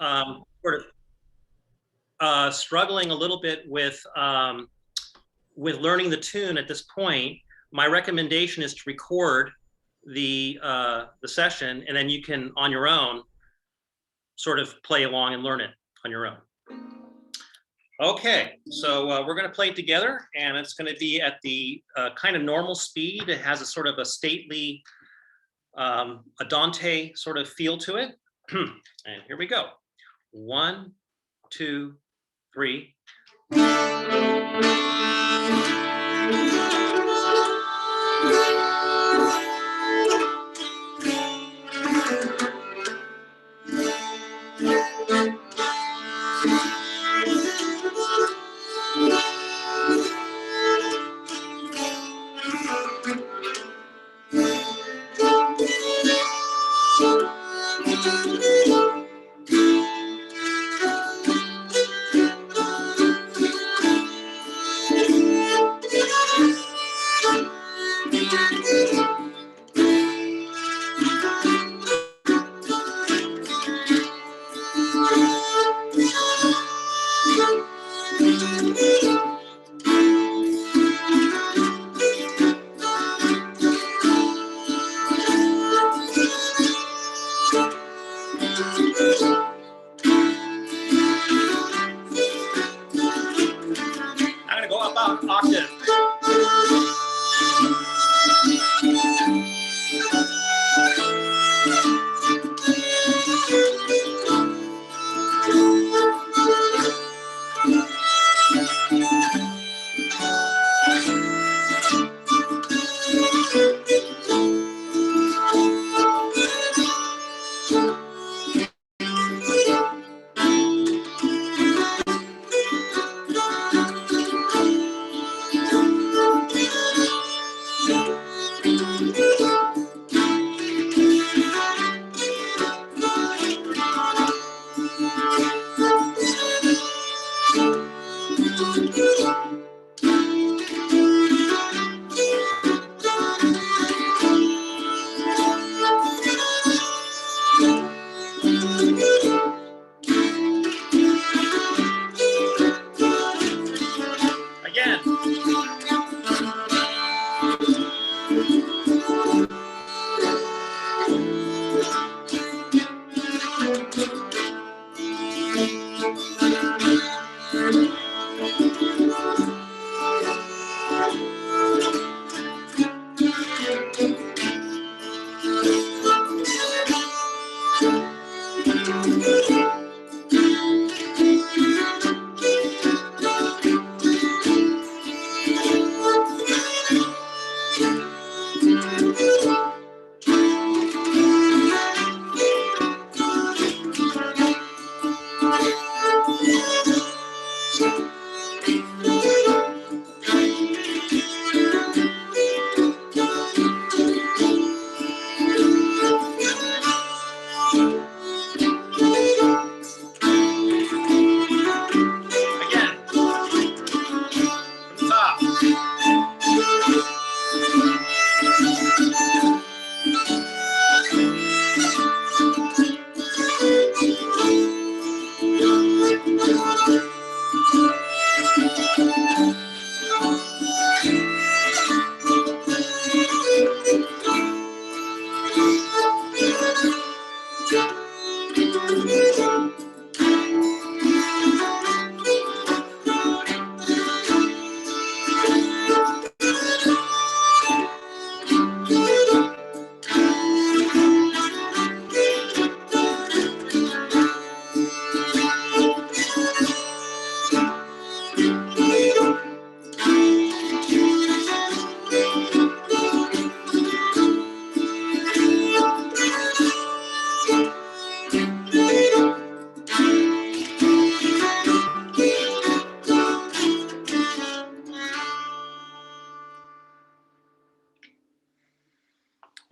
sort of struggling a little bit with learning the tune at this point, my recommendation is to record the session, and then you can, on your own, sort of play along and learn it on your own. Okay, so we're going to play it together, and it's going to be at the kind of normal speed. It has a sort of a stately, andante sort of feel to it. And here we go. 1, 2, 3.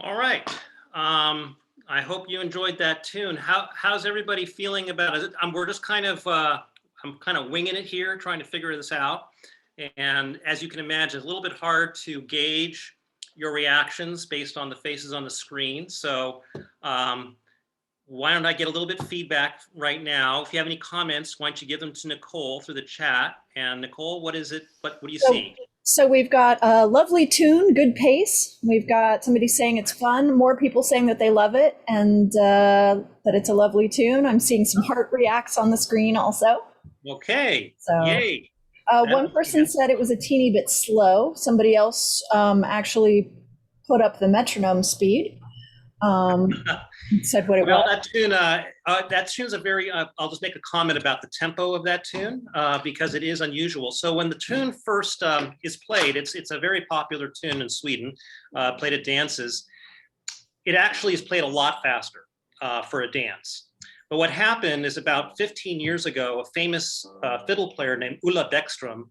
All right. I hope you enjoyed that tune. How's everybody feeling about it? We're just kind of, I'm kind of winging it here, trying to figure this out. And as you can imagine, it's a little bit hard to gauge your reactions based on the faces on the screen. So why don't I get a little bit of feedback right now? If you have any comments, why don't you give them to Nicole through the chat? And Nicole, what is it? What do you see? So we've got a lovely tune, good pace. We've got somebody saying it's fun, more people saying that they love it and that it's a lovely tune. I'm seeing some heart reacts on the screen also. Okay, So, yay. One person said it was a teeny bit slow. Somebody else actually put up the metronome speed. Said what it was. That tune's a very, I'll just make a comment about the tempo of that tune because it is unusual. So when the tune first is played, it's a very popular tune in Sweden, played at dances. It actually is played a lot faster for a dance. But what happened is about 15 years ago, a famous fiddle player named Ulla Bäckström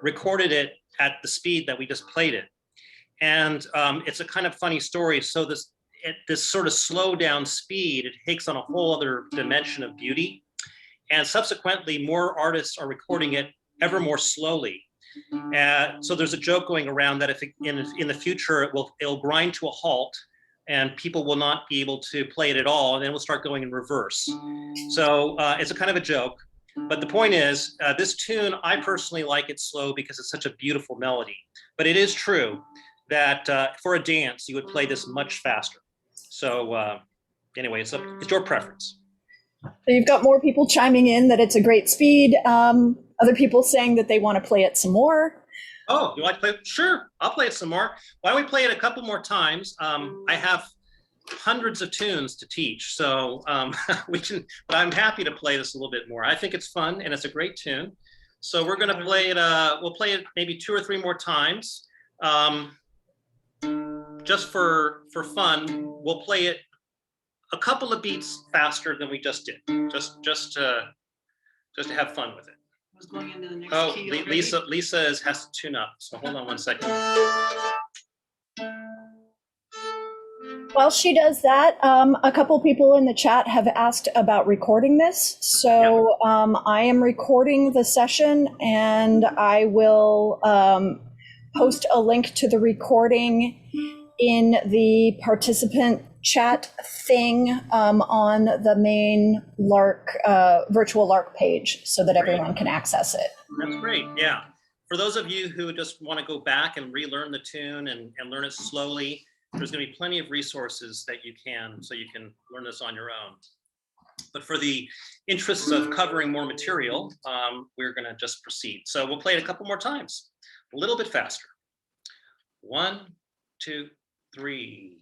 recorded it at the speed that we just played it. And it's a kind of funny story. So this sort of slow down speed, it takes on a whole other dimension of beauty. And subsequently, more artists are recording it ever more slowly. So there's a joke going around that if in the future it'll grind to a halt and people will not be able to play it at all, and then it will start going in reverse. So it's a kind of a joke. But the point is, this tune, I personally like it slow because it's such a beautiful melody. But it is true that for a dance, you would play this much faster. So anyway, it's your preference. So you've got more people chiming in that it's a great speed. Other people saying that they want to play it some more. Oh, you like to play it? Sure, I'll play it some more. Why don't we play it a couple more times? I have hundreds of tunes to teach, so but I'm happy to play this a little bit more. I think it's fun and it's a great tune. So we're gonna play it, we'll play it maybe 2 or 3 more times. Just for fun, we'll play it a couple of beats faster than we just did, just to have fun with it. I was going into the next key already. Lisa has to tune up, so hold on one second. While she does that, a couple people in the chat have asked about recording this. So I am recording the session and I will post a link to the recording in the participant chat thing on the main Lark, virtual Lark page so that everyone can access it. That's great, yeah. For those of you who just want to go back and relearn the tune and learn it slowly, there's going to be plenty of resources that you can learn this on your own. But for the interests of covering more material, we're going to just proceed. So we'll play it a couple more times, a little bit faster. 1, 2, 3.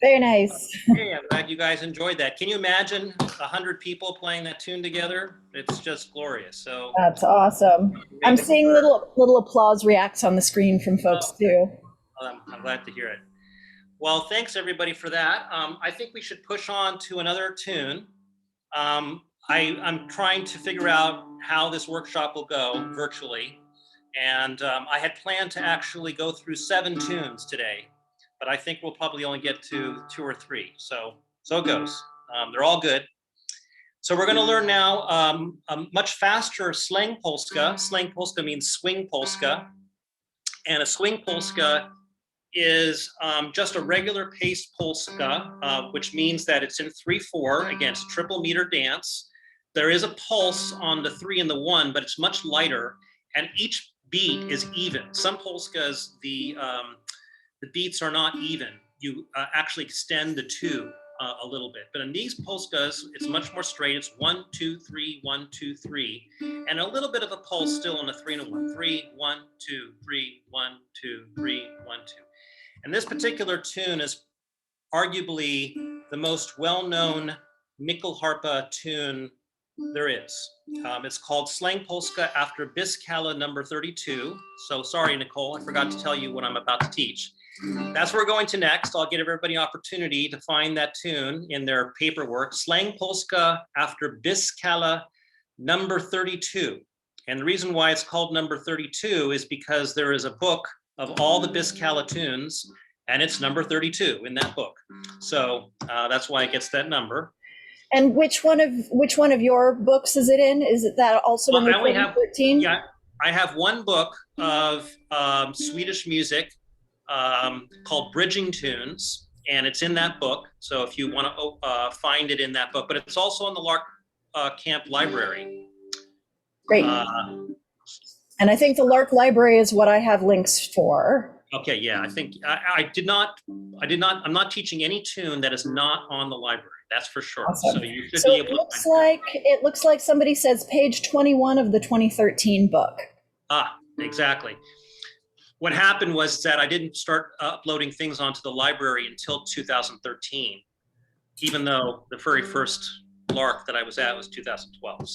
Very nice. Hey, I'm glad you guys enjoyed that. Can you imagine 100 people playing that tune together? It's just glorious. So That's awesome. I'm seeing little applause reacts on the screen from folks too. I'm glad to hear it. Well, thanks everybody for that. I think we should push on to another tune. I'm trying to figure out how this workshop will go virtually. And I had planned to actually go through 7 tunes today, but I think we'll probably only get to 2 or 3. So it goes. They're all good. So we're going to learn now a much faster slang polska. Slang polska means swing polska. And a swing polska is just a regular paced polska, which means that it's in 3/4. Again, it's a triple meter dance. There is a pulse on the 3 and the 1, but it's much lighter. And each beat is even. Some polskas, the beats are not even. You actually extend the 2 a little bit. But in these polskas, it's much more straight. It's 1, 2, 3, 1, 2, 3, and a little bit of a pulse still on the 3 and a 1. 3, 1, 2, 3, 1, 2, 3, 1, 2. And this particular tune is arguably the most well-known Nyckelharpa tune there is. It's called Slang Polska after Biskala number 32. So sorry, Nicole, I forgot to tell you what I'm about to teach. That's where we're going to next. I'll give everybody an opportunity to find that tune in their paperwork. Slang Polska after Biskala number 32. And the reason why it's called number 32 is because there is a book of all the Biskala tunes, and it's number 32 in that book. So that's why it gets that number. And which one of your books is it in? Is it that also in the 13? Yeah, I have one book of Swedish music called Bridging Tunes, and it's in that book. So if you want to find it in that book, but it's also in the Lark Camp Library. Great. And I think the Lark Library is what I have links for. Okay, yeah, I think I'm not teaching any tune that is not on the library. That's for sure. Awesome. So you should be able it looks like somebody says page 21 of the 2013 book. Exactly. What happened was that I didn't start uploading things onto the library until 2013, even though the very first Lark that I was at was 2012.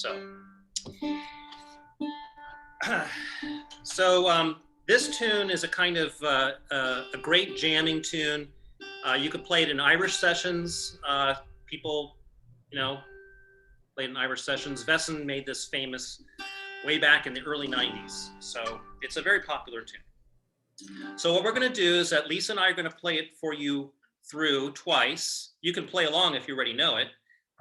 So this tune is a kind of a great jamming tune. You could play it in Irish sessions. People, played in Irish sessions. Vesson made this famous way back in the early 90s. So it's a very popular tune. So what we're going to do is that Lisa and I are going to play it for you through twice. You can play along if you already know it,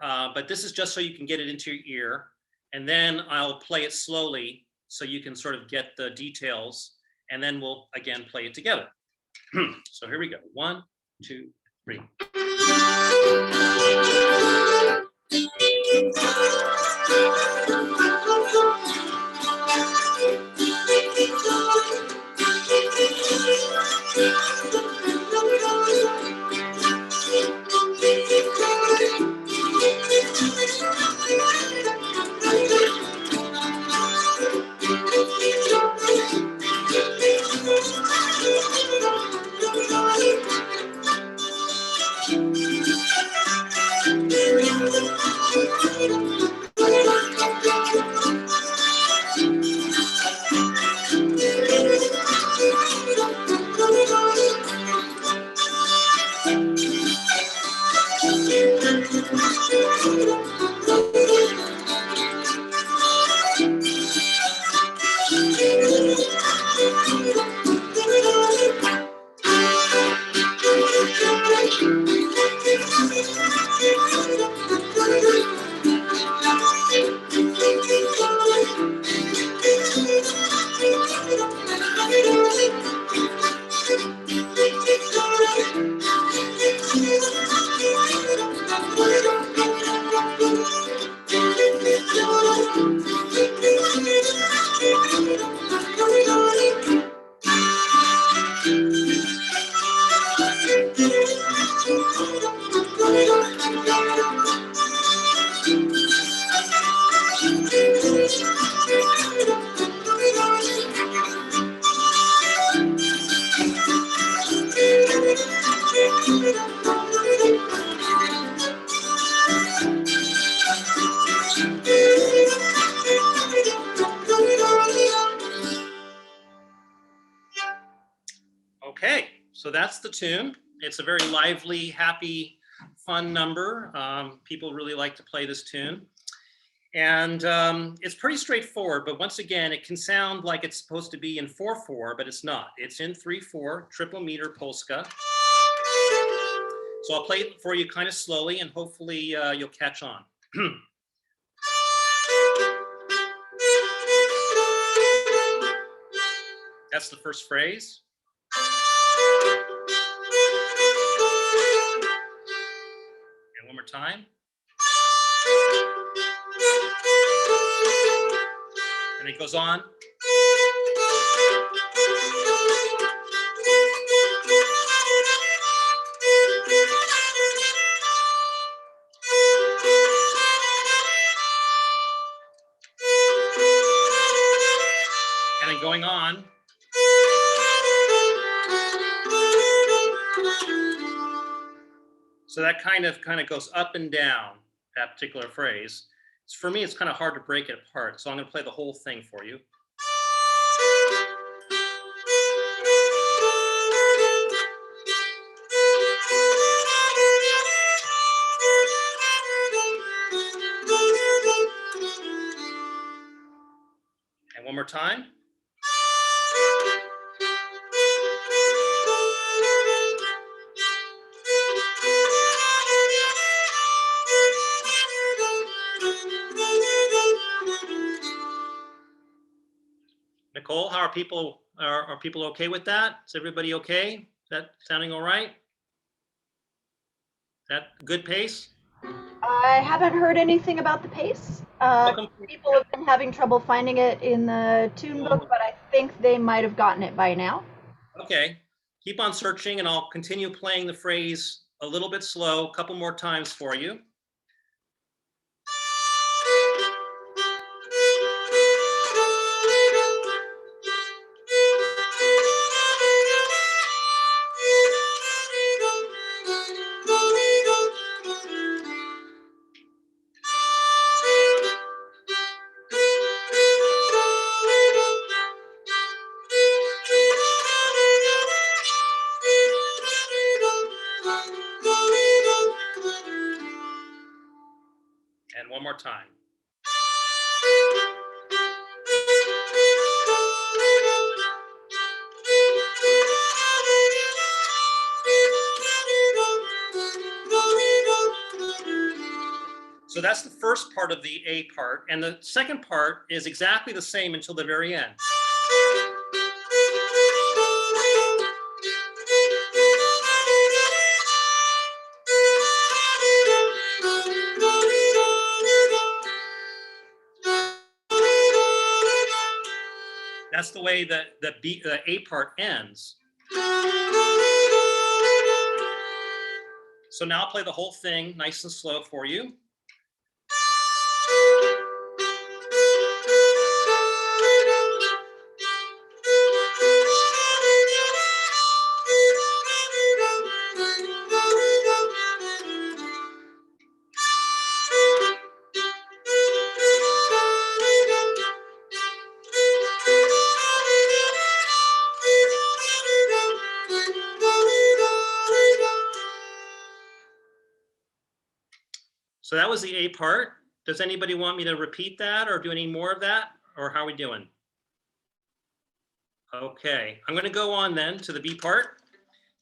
but this is just so you can get it into your ear. And then I'll play it slowly so you can sort of get the details, and then we'll again play it together. So here we go. 1, 2, 3. Okay, so that's the tune. It's a very lively, happy, fun number. People really like to play this tune. And it's pretty straightforward, but once again, it can sound like it's supposed to be in 4/4, but it's not. It's in 3/4, triple meter polska. So I'll play it for you kind of slowly, and hopefully you'll catch on. That's the first phrase. And one more time. And it goes on. And then going on. So that kind of goes up and down, that particular phrase. For me, it's kind of hard to break it apart. So I'm going to play the whole thing for you. And one more time. Nicole, how are people? Are people okay with that? Is everybody okay? Is that sounding all right? That good pace? I haven't heard anything about the pace. People have been having trouble finding it in the tune book, but I think they might have gotten it by now. Okay, keep on searching and I'll continue playing the phrase a little bit slow, a couple more times for you. And one more time. So that's the first part of the A part, and the second part is exactly the same until the very end. That's the way that the A part ends. So now I'll play the whole thing nice and slow for you. So that was the A part. Does anybody want me to repeat that or do any more of that? Or how are we doing? Okay, I'm going to go on then to the B part.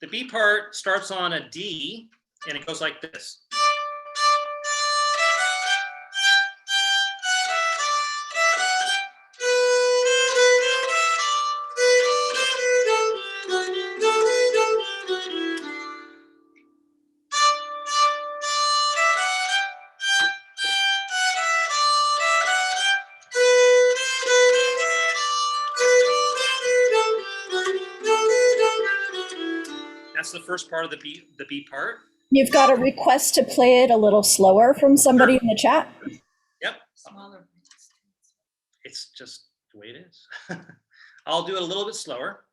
The B part starts on a D and it goes like this. That's the first part of the B part. You've got a request to play it a little slower from somebody in the chat. Yep. Smaller. It's just the way it is. I'll do it a little bit slower.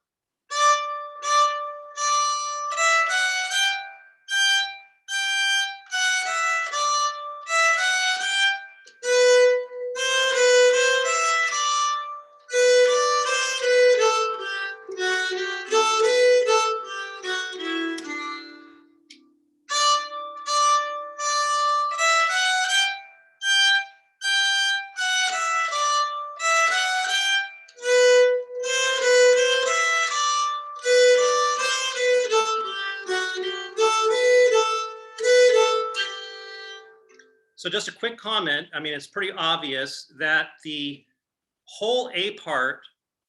So just a quick comment. I mean, it's pretty obvious that the whole A part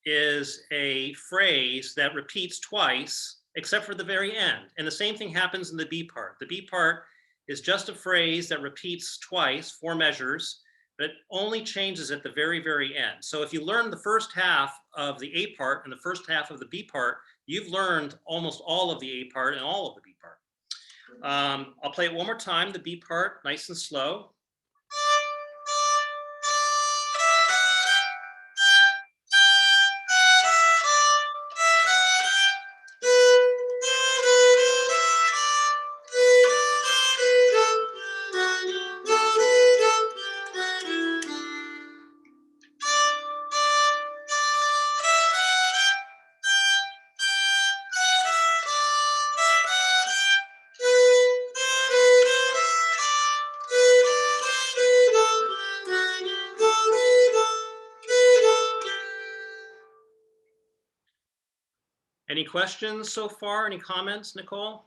is a phrase that repeats twice, except for the very end. And the same thing happens in the B part. The B part is just a phrase that repeats twice, 4 measures, but it only changes at the very, very end. So if you learn the first half of the A part and the first half of the B part, you've learned almost all of the A part and all of the B part. I'll play it one more time, the B part, nice and slow. Any questions so far? Any comments, Nicole?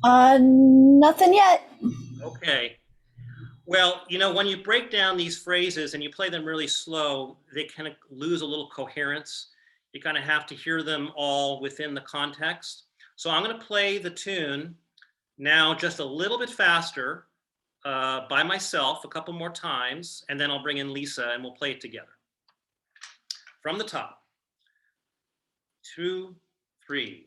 Nothing yet. Okay. Well, you know, when you break down these phrases and you play them really slow, they kind of lose a little coherence. You kind of have to hear them all within the context. So I'm going to play the tune now just a little bit faster by myself a couple more times, and then I'll bring in Lisa and we'll play it together. From the top. 2, 3.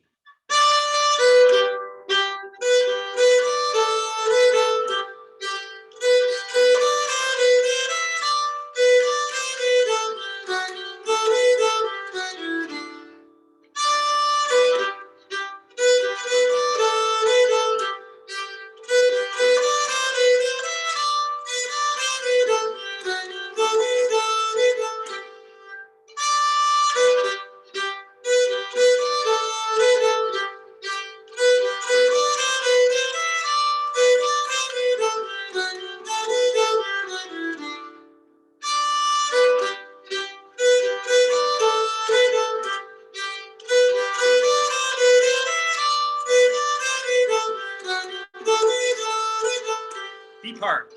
B part.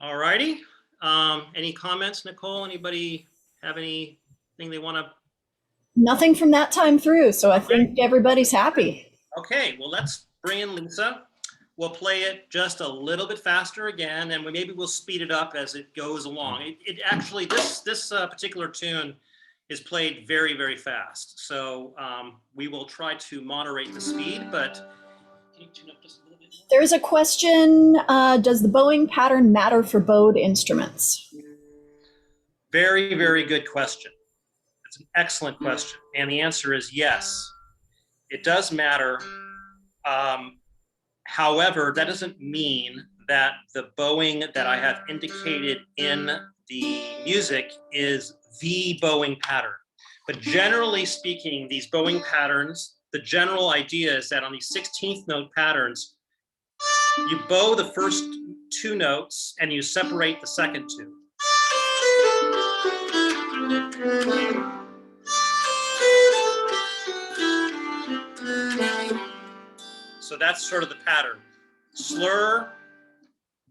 All righty. Any comments, Nicole? Anybody have anything they want to? Nothing from that time through, so I think everybody's happy. Okay, well, let's bring in Lisa. We'll play it just a little bit faster again, and maybe we'll speed it up as it goes along. It actually, this particular tune is played very, very fast. So we will try to moderate the speed, but can you tune up just a little bit more? There's a question, does the bowing pattern matter for bowed instruments? Very, very good question. It's an excellent question. And the answer is yes, it does matter. However, that doesn't mean that the bowing that I have indicated in the music is the bowing pattern. But generally speaking, these bowing patterns, the general idea is that on these 16th note patterns, you bow the first 2 notes and you separate the second 2. So that's sort of the pattern. Slur,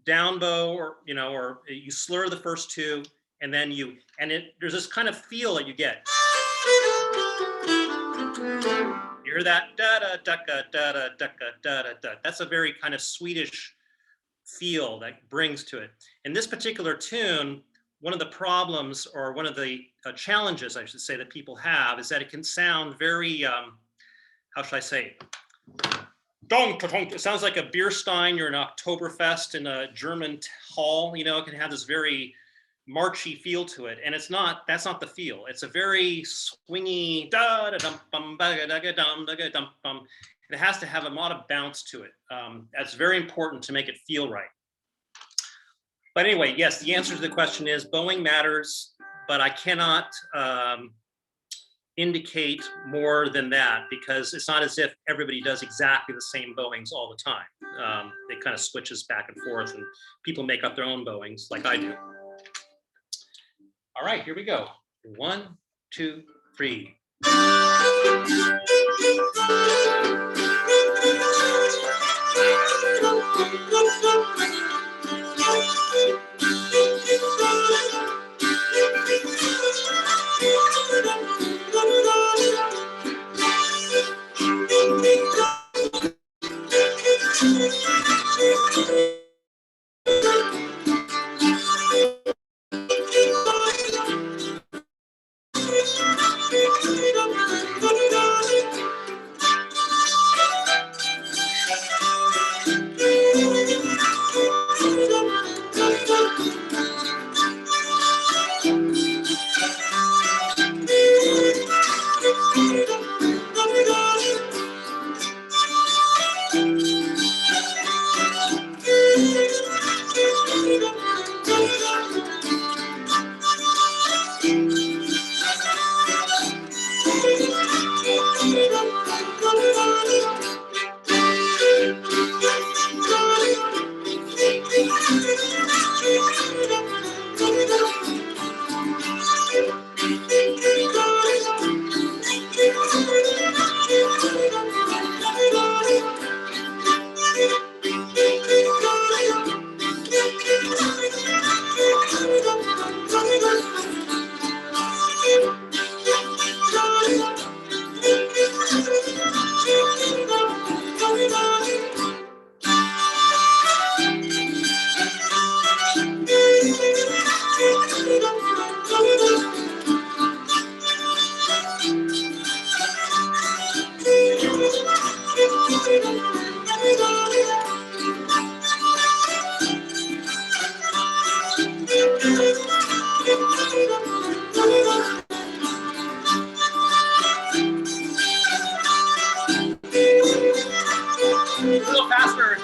down bow, or you slur the first 2, and then there's this kind of feel that you get. You hear that da da da da da da da da da. That's a very kind of Swedish feel that brings to it. In this particular tune, one of the problems, or one of the challenges, I should say, that people have is that it can sound very, how should I say, Dong, dong. It sounds like a beer stein. You're an Oktoberfest in a German hall. You know, it can have this very marchy feel to it, and it's not. That's not the feel. It's a very swingy da da dum bum ba da ga dum da ga dum bum. It has to have a lot of bounce to it. That's very important to make it feel right. But anyway, yes, the answer to the question is bowing matters, but I cannot indicate more than that because it's not as if everybody does exactly the same bowings all the time. It kind of switches back and forth, and people make up their own bowings like I do. All right, here we go. 1, 2, 3. A little faster.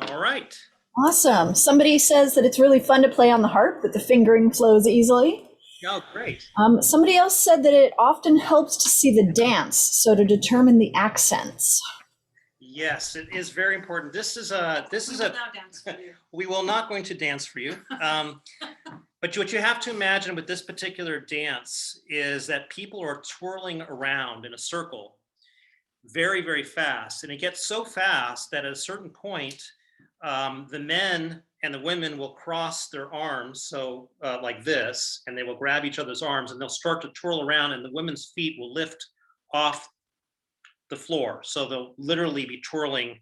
All right. Awesome. Somebody says that it's really fun to play on the harp, that the fingering flows easily. Oh, great. Somebody else said that it often helps to see the dance, so to determine the accents. Yes, it is very important. This is we will not going to dance for you. But what you have to imagine with this particular dance is that people are twirling around in a circle very, very fast. And it gets so fast that at a certain point, the men and the women will cross their arms, so like this, and they will grab each other's arms and they'll start to twirl around, and the women's feet will lift off the floor. So they'll literally be twirling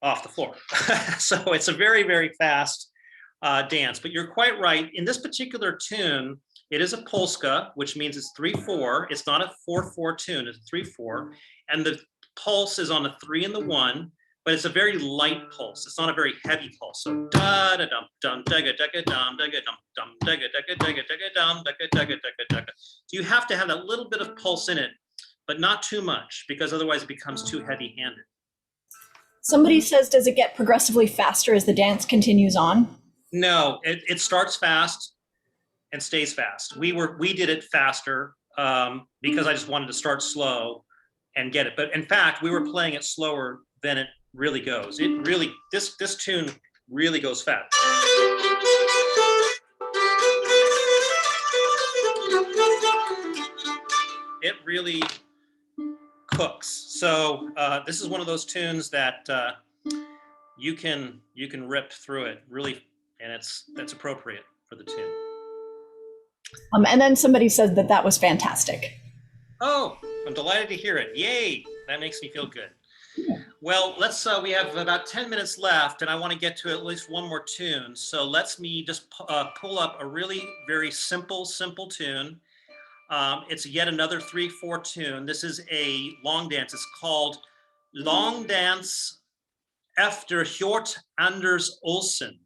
off the floor. So it's a very, very fast dance. But you're quite right. In this particular tune, it is a polska, which means it's 3/4. It's not a 4/4 tune. It's 3/4, and the pulse is on the 3 and the 1. But it's a very light pulse. It's not a very heavy pulse. So da da dum dum da ga dum da ga dum dum da ga dum da ga. So you have to have that little bit of pulse in it, but not too much, because otherwise it becomes too heavy-handed. Somebody says, does it get progressively faster as the dance continues on? No, it starts fast and stays fast. We did it faster because I just wanted to start slow and get it. But in fact, we were playing it slower than it really goes. It really, this tune really goes fast. It really cooks. So this is one of those tunes that you can rip through it really, and that's appropriate for the tune. And then somebody said that was fantastic. Oh, I'm delighted to hear it. Yay! That makes me feel good. Well, let's. We have about 10 minutes left, and I want to get to at least one more tune. So let's just pull up a really very simple tune. It's yet another 3/4 tune. This is a long dance. It's called Long Dance After Hjort Anders Olsen.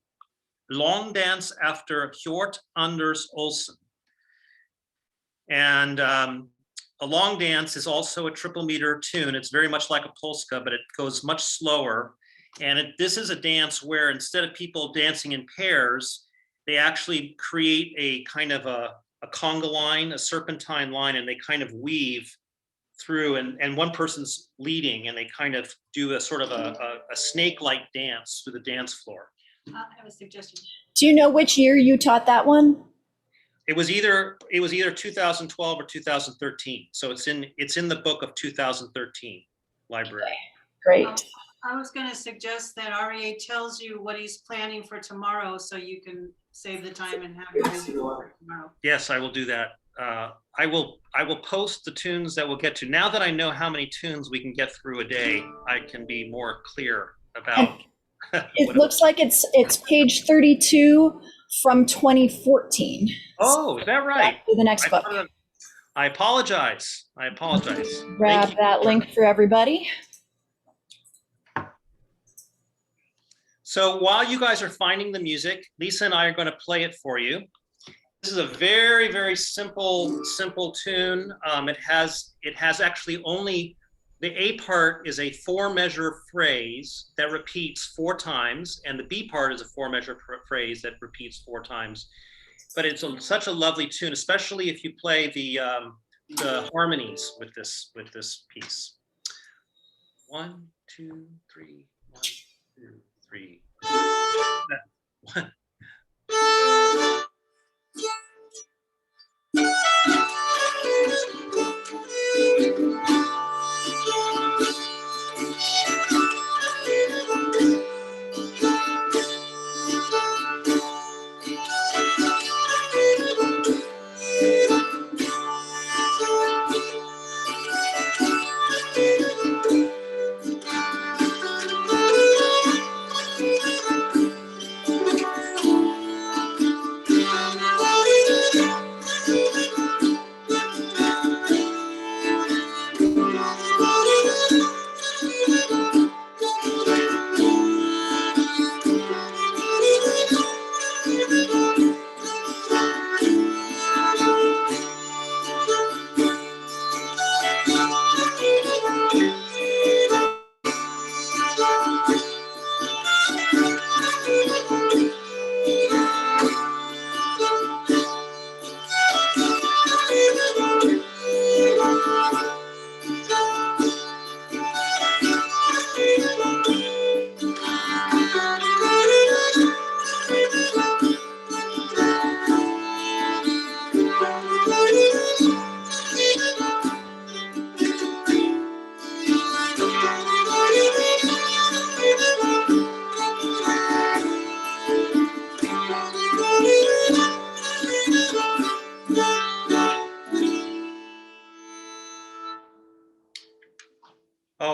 Long Dance After Hjort Anders Olsen. And a long dance is also a triple meter tune. It's very much like a polska, but it goes much slower. And this is a dance where instead of people dancing in pairs, they actually create a kind of a conga line, a serpentine line, and they kind of weave through, and one person's leading, and they kind of do a sort of a snake-like dance through the dance floor. I have a suggestion. Do you know which year you taught that one? It was either 2012 or 2013. So it's in the book of 2013 library. Okay, great. I was going to suggest that Aryeh tells you what he's planning for tomorrow, so you can save the time and have it ready for tomorrow. Yes, I will do that. I will post the tunes that we'll get to. Now that I know how many tunes we can get through a day, I can be more clear about. It looks like it's page 32 from 2014. Oh, is that right? The next book. I apologize. Grab that link for everybody. So while you guys are finding the music, Lisa and I are going to play it for you. This is a very, very simple tune. It has actually only, the A part is a 4-measure phrase that repeats 4 times, and the B part is a 4-measure phrase that repeats 4 times. But it's such a lovely tune, especially if you play the harmonies with this piece. 1, 2, 3, 1, 2, 3. 1.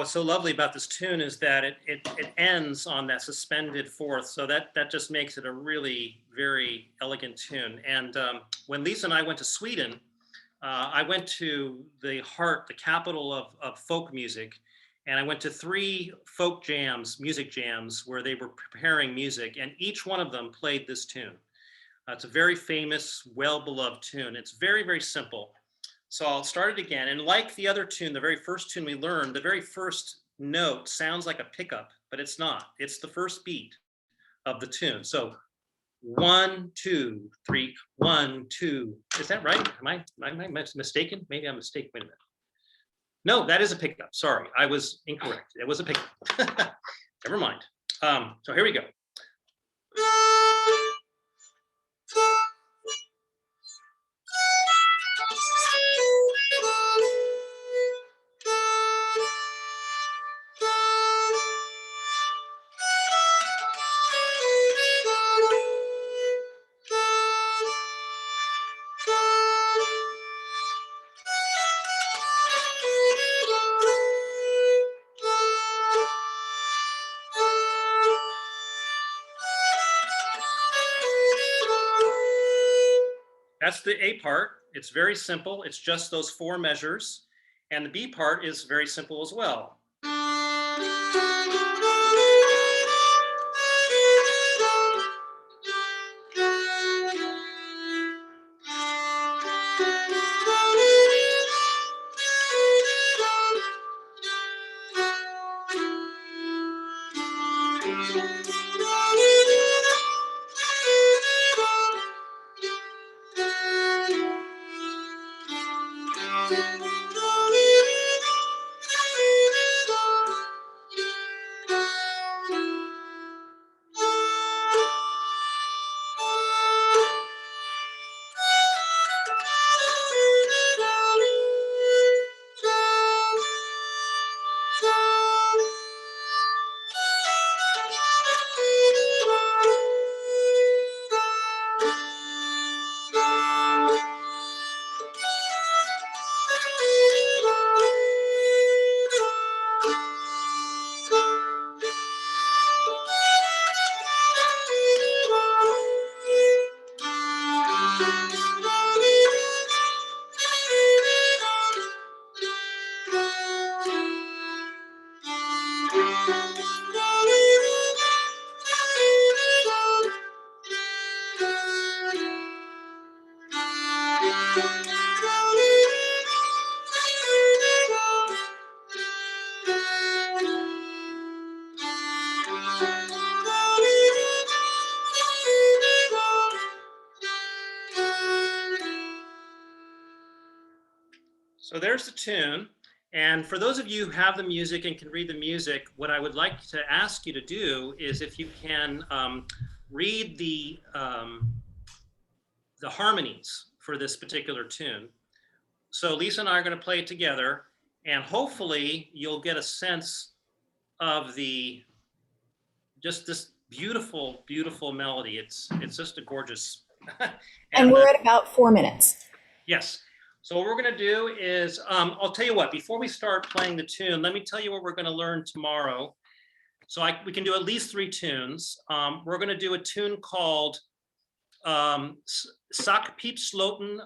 what's so lovely about this tune is that it ends on that suspended fourth. So that just makes it a really very elegant tune. And when Lisa and I went to Sweden, I went to the heart, the capital of folk music. And I went to 3 folk jams, music jams, where they were preparing music. And each one of them played this tune. It's a very famous, well-beloved tune. It's very, very simple. So I'll start it again. And like the other tune, the very first tune we learned, the very first note sounds like a pickup, but it's not. It's the first beat of the tune. So 1, 2, 3, 1, 2. Is that right? Am I mistaken? Maybe I'm mistaken. Wait a minute. No, that is a pickup. Sorry, I was incorrect. It was a pickup. Never mind. So here we go. That's the A part. It's very simple. It's just those 4 measures. And the B part is very simple as well. So there's the tune. And for those of you who have the music and can read the music, what I would like to ask you to do is if you can read the harmonies for this particular tune. So Lisa and I are going to play it together, and hopefully you'll get a sense of just this beautiful, beautiful melody. It's just a gorgeous. And we're at about 4 minutes. Yes. So what we're going to do is, I'll tell you what, before we start playing the tune, let me tell you what we're going to learn tomorrow. So we can do at least 3 tunes. We're going to do a tune called Sak Piep Sloten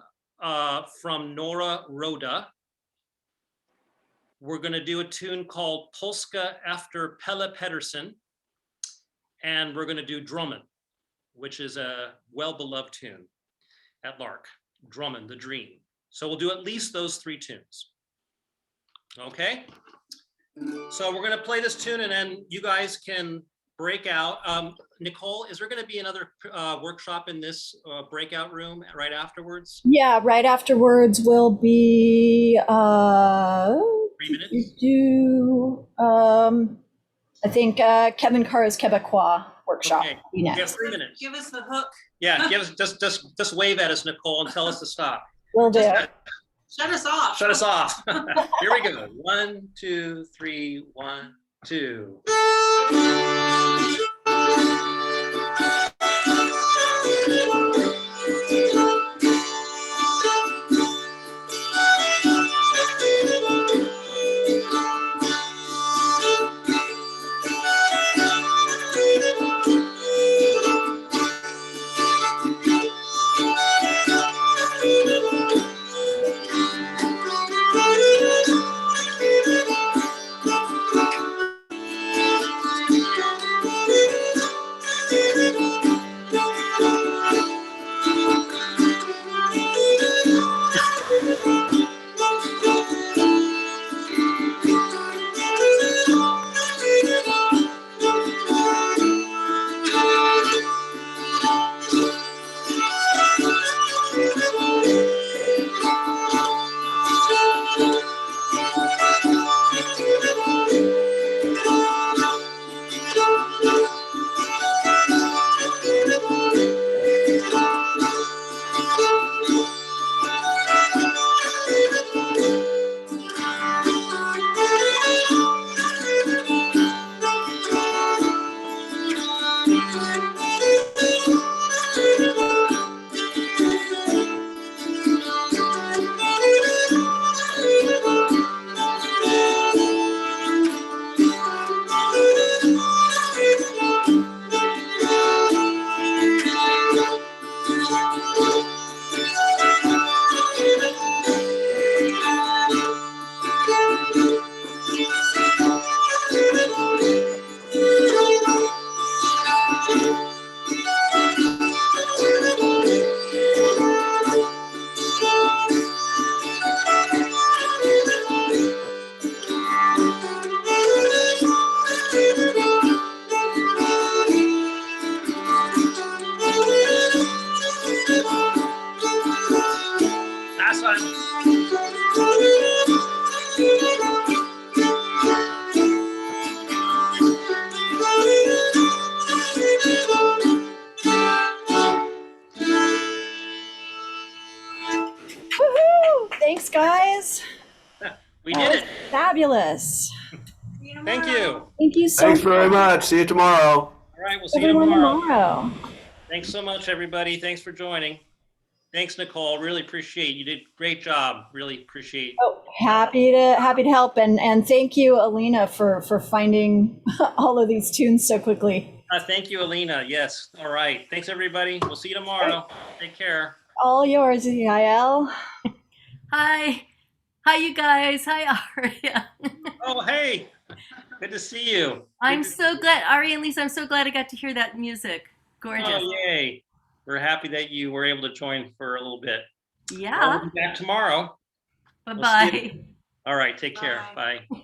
from Nora Rhoda. We're going to do a tune called Polska after Pelle Pedersen. And we're going to do Drummen, which is a well-beloved tune at Lark. Drummen, the Dream. So we'll do at least those 3 tunes. Okay? So we're going to play this tune, and then you guys can break out. Nicole, is there going to be another workshop in this breakout room right afterwards? Yeah, right afterwards will be 3 minutes? I think Kevin Carr's Quebecois workshop. Okay. Be next. We have 3 minutes. Give us the hook. Yeah, give us just wave at us, Nicole, and tell us to stop. Will do. Shut us off. Shut us off. Here we go. 1, 2, 3, 1, 2. Woohoo! Thanks, guys. We That did was it. Fabulous. See you Thank tomorrow. you. Thank you so Thanks much. very much. See you tomorrow. All right, we'll see you Everyone tomorrow. tomorrow. Thanks so much, everybody. Thanks for joining. Thanks, Nicole. Really appreciate it. You did a great job. Really appreciate. Oh, happy to help, and thank you, Alina, for finding all of these tunes so quickly. Thank you, Alina. Yes. All right. Thanks, everybody. We'll see you tomorrow. Take care. All yours, Yael. Hi. Hi, you guys. Hi, Aria. Oh, hey. Good to see you. I'm so glad, Aria and Lisa, I'm so glad I got to hear that music. Gorgeous. Oh, yay. We're happy that you were able to join for a little bit. Yeah. Well, we'll be back tomorrow. Bye-bye. We'll see you. All right. Take care. Bye. Bye.